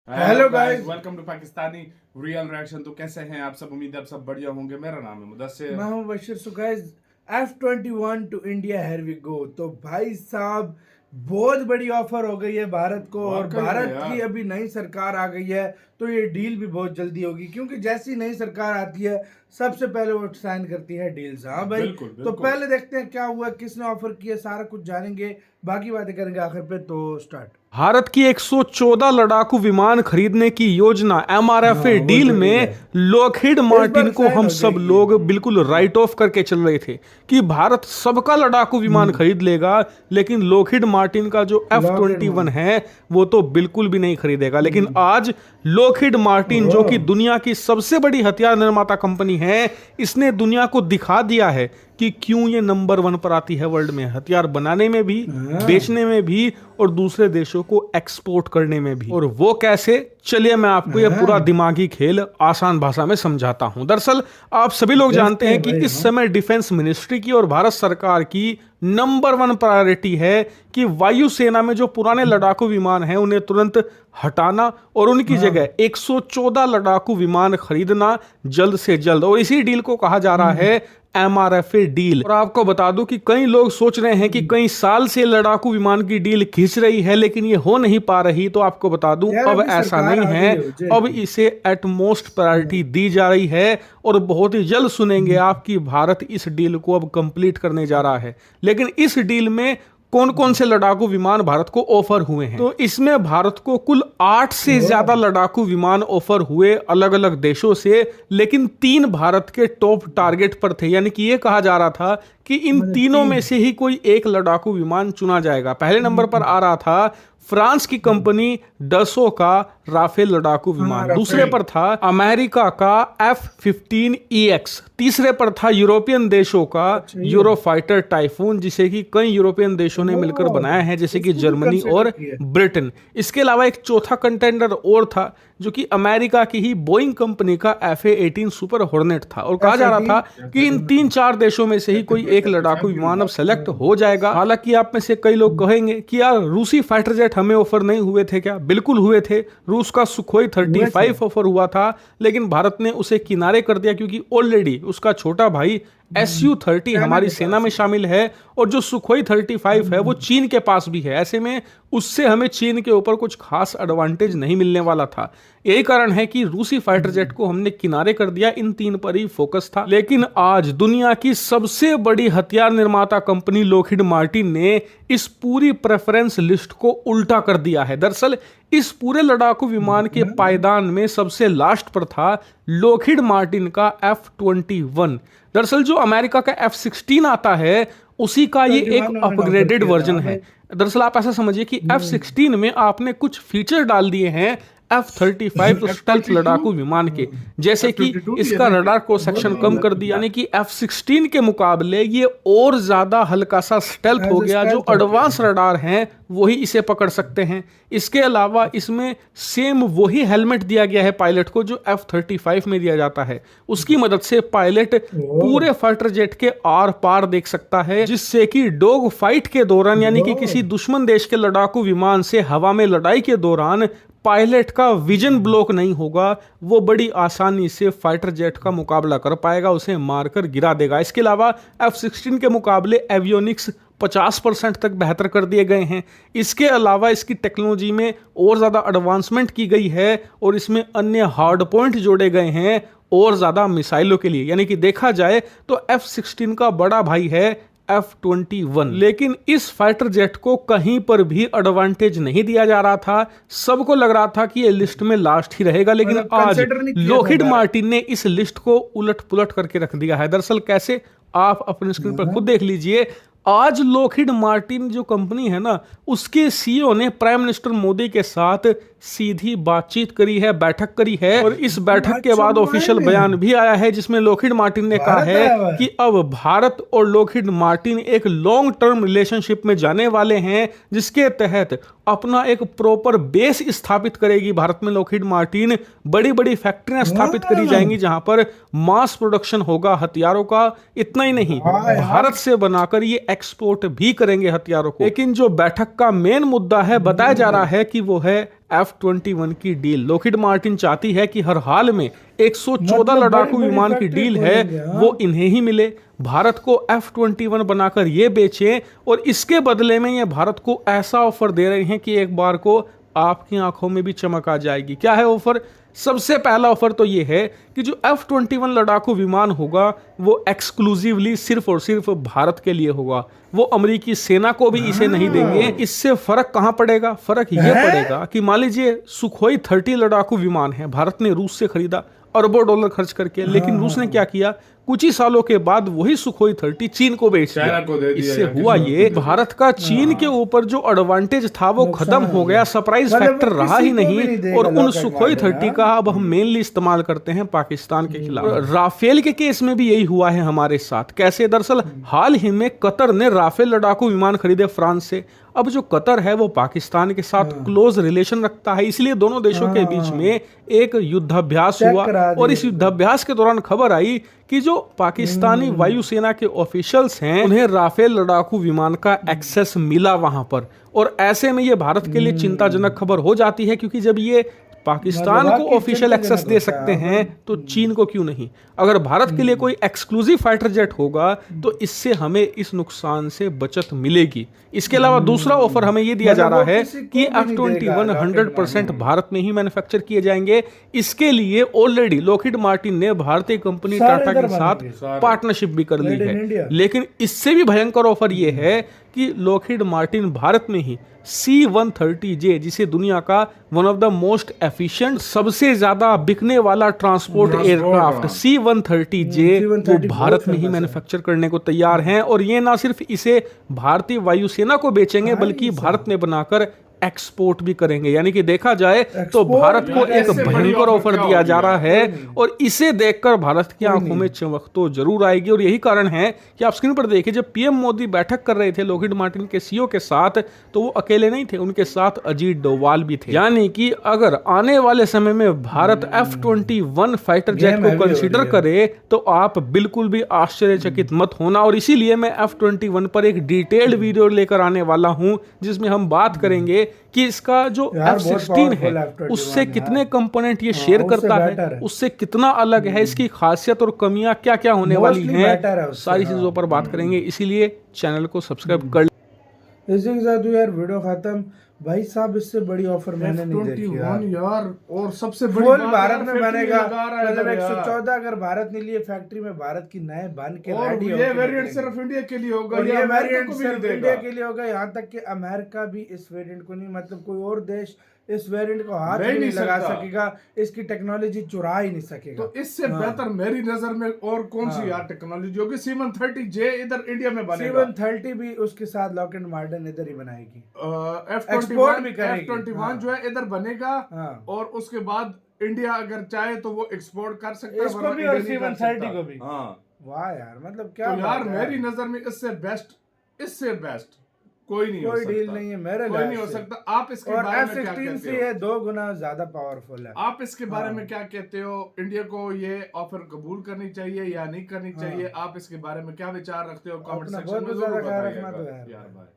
Hello guys, welcome to Pakistani real reaction. तो कैसे हैं आप सब? उम्मीद है आप सब बढ़िया होंगे। मेरा नाम है मुदस्सिर। मैं हूं Bashir. So guys, F-21 to India, here we go. तो भाई साहब, बहुत बड़ी ऑफर हो गई है भारत को, और वाकई में भारत यार। की अभी नई सरकार आ गई है, तो ये डील भी बहुत जल्दी होगी, क्योंकि जैसी नई सरकार आती है सबसे पहले वो साइन करती है डील्स। हाँ भाई, बिल्कुल तो बिल्कुल। पहले देखते हैं क्या हुआ, किसने ऑफर किया, सारा कुछ जानेंगे, बाकी बातें करेंगे आखिर पे। तो स्टार्ट। भारत की 114 लड़ाकू विमान खरीदने की योजना एमआरएफए वो डील जो डील में है लॉकहीड इस मार्टिन बार को साइन हम हो सब जाएगी। लोग बिल्कुल राइट ऑफ करके चल रहे थे कि भारत सबका लड़ाकू विमान खरीद लेगा, लेकिन लॉकहीड मार्टिन का जो लॉकहीड F-21 है वो तो बिल्कुल भी नहीं खरीदेगा। लेकिन आज लॉकहीड मार्टिन, जो कि दुनिया की सबसे बड़ी हथियार निर्माता कंपनी है, इसने दुनिया को दिखा दिया है कि क्यों ये नंबर 1 पर आती है वर्ल्ड में, हथियार बनाने में भी, बेचने में भी, और दूसरे देशों को एक्सपोर्ट करने में भी। और वो कैसे, चलिए मैं आपको ये पूरा दिमागी खेल आसान भाषा में समझाता हूं। दरअसल आप सभी लोग जानते हैं कि इस समय डिफेंस मिनिस्ट्री की और भारत सरकार की नंबर 1 प्रायोरिटी है कि वायुसेना में जो पुराने लड़ाकू विमान हैं उन्हें तुरंत हटाना और उनकी जगह 114 लड़ाकू विमान खरीदना जल्द से जल्द। और इसी डील को कहा जा रहा है एमआरएफए डील। और आपको बता दूं कि कई लोग सोच रहे हैं कि कई साल से लड़ाकू विमान की डील खींच रही है, लेकिन ये हो नहीं पा रही। तो आपको बता दूं अब ऐसा नहीं है, अब इसे एटमोस्ट प्रायोरिटी दी जा रही है, और बहुत ही जल्द सुनेंगे आप कि भारत इस डील को अब कंप्लीट करने जा रहा है। लेकिन इस डील में कौन कौन से लड़ाकू विमान भारत को ऑफर हुए हैं? तो इसमें भारत को कुल 8 से ज्यादा लड़ाकू विमान ऑफर हुए अलग अलग देशों से, लेकिन 3 भारत के टॉप टारगेट पर थे। यानी कि यह कहा जा रहा था कि इन तीनों में से ही कोई एक लड़ाकू विमान चुना जाएगा। पहले नंबर पर आ रहा था फ्रांस की कंपनी डसो का राफेल लड़ाकू विमान, दूसरे पर था अमेरिका का F-15EX, तीसरे पर था यूरोपियन देशों का यूरोफाइटर टाइफून, जिसे कि कई यूरोपियन देशों ने मिलकर बनाया है, जैसे कि जर्मनी और ब्रिटेन। इसके अलावा एक चौथा कंटेंडर और था, जो कि अमेरिका की ही बोइंग कंपनी का FA-18 सुपर हॉर्नेट था। और कहा जा रहा था कि इन 3-4 देशों में से ही कोई एक लड़ाकू विमान अब सेलेक्ट हो जाएगा। हालांकि आप में से कई लोग कहेंगे कि यार रूसी फाइटर जेट हमें ऑफर नहीं हुए थे क्या? बिल्कुल हुए थे। रूस का सुखोई 35 ऑफर हुआ था, लेकिन भारत ने उसे किनारे कर दिया, क्योंकि ऑलरेडी उसका छोटा भाई Su-30 हमारी सेना में शामिल है, और जो सुखोई 35 है वो चीन के पास भी है। ऐसे में उससे हमें चीन के ऊपर कुछ खास एडवांटेज नहीं मिलने वाला था। यही कारण है कि रूसी फाइटर जेट को हमने किनारे कर दिया, इन 3 पर ही फोकस था। लेकिन आज दुनिया की सबसे बड़ी हथियार निर्माता कंपनी लॉकहीड मार्टिन ने इस पूरी प्रेफरेंस लिस्ट को उल्टा कर दिया है। दरअसल इस पूरे लड़ाकू विमान के पायदान में सबसे लास्ट पर था लॉकहीड मार्टिन का F-21। दरअसल जो अमेरिका का F-16 आता है उसी का ये एक अपग्रेडेड वर्जन है। दरअसल आप ऐसा समझिए कि F-16 में आपने कुछ फीचर डाल दिए हैं F-35 स्टेल्थ लड़ाकू विमान के, जैसे कि इसका रडार क्रॉस सेक्शन कम कर दिया, यानी कि F-16 के मुकाबले ये और ज्यादा हल्का सा स्टेल्थ हो गया। जो एडवांस रडार हैं वही इसे पकड़ सकते हैं। इसके अलावा इसमें सेम वही हेलमेट दिया गया है पायलट को जो F-35 में दिया जाता है। उसकी मदद से पायलट पूरे फाइटर जेट के आर पार देख सकता है, जिससे कि डॉग फाइट के दौरान, यानी कि किसी दुश्मन देश के लड़ाकू विमान से हवा में लड़ाई के दौरान पायलट का विजन ब्लॉक नहीं होगा। वो बड़ी आसानी से फाइटर जेट का मुकाबला कर पाएगा, उसे मारकर गिरा देगा। इसके अलावा F-16 के मुकाबले एवियोनिक्स 50% तक बेहतर कर दिए गए हैं। इसके अलावा इसकी टेक्नोलॉजी में और ज़्यादा एडवांसमेंट की गई है, और इसमें अन्य हार्ड पॉइंट जोड़े गए हैं और ज़्यादा मिसाइलों के लिए। यानी कि देखा जाए तो F-16 का बड़ा भाई है F-21। लेकिन इस फाइटर जेट को कहीं पर भी एडवांटेज नहीं दिया जा रहा था। सबको लग रहा था कि ये लिस्ट में लास्ट ही रहेगा, लेकिन आज लॉकहीड मार्टिन ने इस लिस्ट को उलट पुलट करके रख दिया है। दरअसल कैसे, आप अपने स्क्रीन पर खुद देख लीजिए। आज लॉकहीड मार्टिन जो कंपनी है ना, उसके सीईओ ने प्राइम मिनिस्टर मोदी के साथ सीधी बातचीत करी है, बैठक करी है, और इस बैठक के बाद ऑफिशियल बयान भी आया है, जिसमें लॉकहीड मार्टिन ने कहा है कि अब भारत और लॉकहीड मार्टिन एक लॉन्ग टर्म रिलेशनशिप में जाने वाले हैं, जिसके तहत अपना एक प्रॉपर बेस स्थापित करेगी भारत में लॉकहीड मार्टिन। बड़ी बड़ी फैक्ट्रियां स्थापित करी जाएंगी जहां पर मास प्रोडक्शन होगा हथियारों का। इतना ही नहीं, भारत से बनाकर ये एक्सपोर्ट भी करेंगे हथियारों को। लेकिन जो बैठक का मेन मुद्दा है, बताया जा रहा है कि वो है F-21 की डील। लॉकहीड मार्टिन चाहती है कि हर हाल में 114 मतलब लड़ाकू बड़ी विमान की फैक्ट्री डील है खोलेंगे, हाँ। वो इन्हें ही मिले, भारत को F-21 बनाकर ये बेचें, और इसके बदले में ये भारत को ऐसा ऑफर दे रहे हैं कि एक बार को आपकी आंखों में भी चमक आ जाएगी। क्या है ऑफर? सबसे पहला ऑफर तो ये है कि जो F-21 लड़ाकू विमान होगा वो एक्सक्लूसिवली सिर्फ और सिर्फ भारत के लिए होगा, वो अमेरिकी सेना को भी इसे नहीं देंगे। इससे फर्क कहां पड़ेगा? फर्क ये पड़ेगा कि मान लीजिए सुखोई 30 लड़ाकू विमान है, भारत ने रूस से खरीदा अरबों डॉलर खर्च करके, लेकिन रूस ने क्या किया, कुछ ही सालों के बाद वही सुखोई 30 चीन को बेच चाइना को दे दिया। दिया इससे या हुआ किसी ये, भारत का चीन के ऊपर जो एडवांटेज था वो खत्म हो गया, सरप्राइज मतलब फैक्टर रहा किसी ही को भी नहीं, नहीं देगा और उन लॉकहीड सुखोई मार्टिन, 30 का अब हम मेनली इस्तेमाल करते हैं पाकिस्तान के खिलाफ। राफेल के केस में भी यही हुआ है हमारे साथ। कैसे? दरअसल हाल ही में कतर ने राफेल लड़ाकू विमान खरीदे फ्रांस से। अब जो कतर है वो पाकिस्तान के साथ क्लोज रिलेशन रखता है, इसलिए दोनों देशों के बीच में एक युद्धाभ्यास हुआ, और इस युद्धाभ्यास के दौरान खबर आई कि जो पाकिस्तानी वायुसेना के ऑफिशियल्स हैं उन्हें राफेल लड़ाकू विमान का एक्सेस मिला वहां पर, और ऐसे में ये भारत के लिए चिंताजनक खबर हो जाती है, क्योंकि जब ये पाकिस्तान मतलब को वाकई ऑफिशियल एक्सेस चिंताजनक दे होता सकते है। हैं तो चीन को क्यों नहीं? अगर भारत के लिए कोई एक्सक्लूसिव फाइटर जेट होगा तो इससे हमें इस नुकसान से बचत मिलेगी। इसके अलावा दूसरा ऑफर हमें ये दिया जा मतलब रहा वो है किसी को कि भी नहीं देगा, F-21 100% भारत में ही मैन्युफैक्चर किए जाएंगे। इसके लिए ऑलरेडी लॉकहीड मार्टिन ने भारतीय कंपनी सारे टाटा इधर के साथ बनेंगे। पार्टनरशिप भी कर ली Made in है। India। लेकिन इससे भी भयंकर ऑफर ये है कि लॉकहीड मार्टिन भारत में ही C-130J, जिसे दुनिया का one of the most efficient, सबसे ज्यादा बिकने वाला ट्रांसपोर्ट एयरक्राफ्ट C-130J वो भारत में ही मैन्युफैक्चर करने को तैयार हैं, और ये ना सिर्फ इसे भारतीय वायुसेना को बेचेंगे बल्कि भारत में बनाकर एक्सपोर्ट भी करेंगे। यानी कि देखा जाए तो एक्सपोर्ट भारत को भी एक ऐसे बड़ी भयंकर ऑफर ऑफर क्या दिया होगी जा रहा यार? है, और इसे देखकर भारत की आंखों में चमक तो जरूर आएगी। और यही कारण है कि आप स्क्रीन पर देखिए, जब पीएम मोदी बैठक कर रहे थे लॉकहीड मार्टिन के सीईओ के साथ, तो वो अकेले नहीं थे, उनके साथ अजीत डोवाल भी थे। यानी कि अगर आने वाले समय में भारत F-21 फाइटर जेट को कंसीडर करे तो आप बिल्कुल भी आश्चर्यचकित मत होना। और इसीलिए मैं F-21 पर एक डिटेल्ड वीडियो लेकर आने वाला हूं, जिसमें हम बात करेंगे कि इसका जो यार बहुत F-16 powerful है F-21 उससे है। कितने कंपोनेंट ये शेयर उससे करता better है, है। उससे कितना अलग है, इसकी खासियत और कमियां क्या क्या होने वाली Mostly better है हैं, उससे, सारी हाँ। चीजों पर बात करेंगे। इसीलिए चैनल को सब्सक्राइब कर इसी के साथ यार वीडियो खत्म। भाई साहब इससे बड़ी ऑफर मैंने नहीं देखी यार। यार, और सबसे बड़ी फुल बात भारत यार, में फैक्ट्री बनेगा, लगा रहा है मतलब इधर यार। 114 अगर भारत ने लिए फैक्ट्री में भारत की नए बन के और रेडी ये वेरिएंट सिर्फ इंडिया के लिए होगा, और ये अमेरिका वेरिएंट को भी नहीं सिर्फ देगा। इंडिया के लिए होगा। यहाँ तक कि अमेरिका भी इस वेरिएंट को नहीं, मतलब कोई और देश इस वेरिएंट को हाथ ले भी नहीं नहीं लगा सकता। सकेगा, इसकी टेक्नोलॉजी चुरा ही नहीं सकेगा। तो इससे बेहतर मेरी नजर में और कौन सी यार टेक्नोलॉजी होगी? C-130J इधर इंडिया में बनेगा, C-130 भी उसके साथ लॉकहीड मार्टिन इधर ही बनाएगी, F-21 एक्सपोर्ट भी करेगी। F-21 जो है इधर बनेगा, हाँ। और उसके बाद इंडिया अगर चाहे तो वो एक्सपोर्ट कर सकता है, इसको वरना भी इंडिया और नहीं कर C-130 सकता। को भी। हाँ, वाह यार, मतलब क्या तो यार बात है मेरी नजर में इससे बेस्ट कोई नहीं हो कोई सकता। डील नहीं है मेरे कोई लिहाज नहीं हो से। सकता। आप इसके और बारे में क्या F-16 कहते से हो? ये 2 गुना ज्यादा पावरफुल है। आप इसके बारे में क्या कहते हो? इंडिया को ये ऑफर कबूल करनी चाहिए या नहीं करनी चाहिए? आप इसके बारे में क्या विचार रखते हो? कमेंट अपना सेक्शन बहुत में ज्यादा जरूर ख्याल रखना बताइएगा तो यार। यार भाई।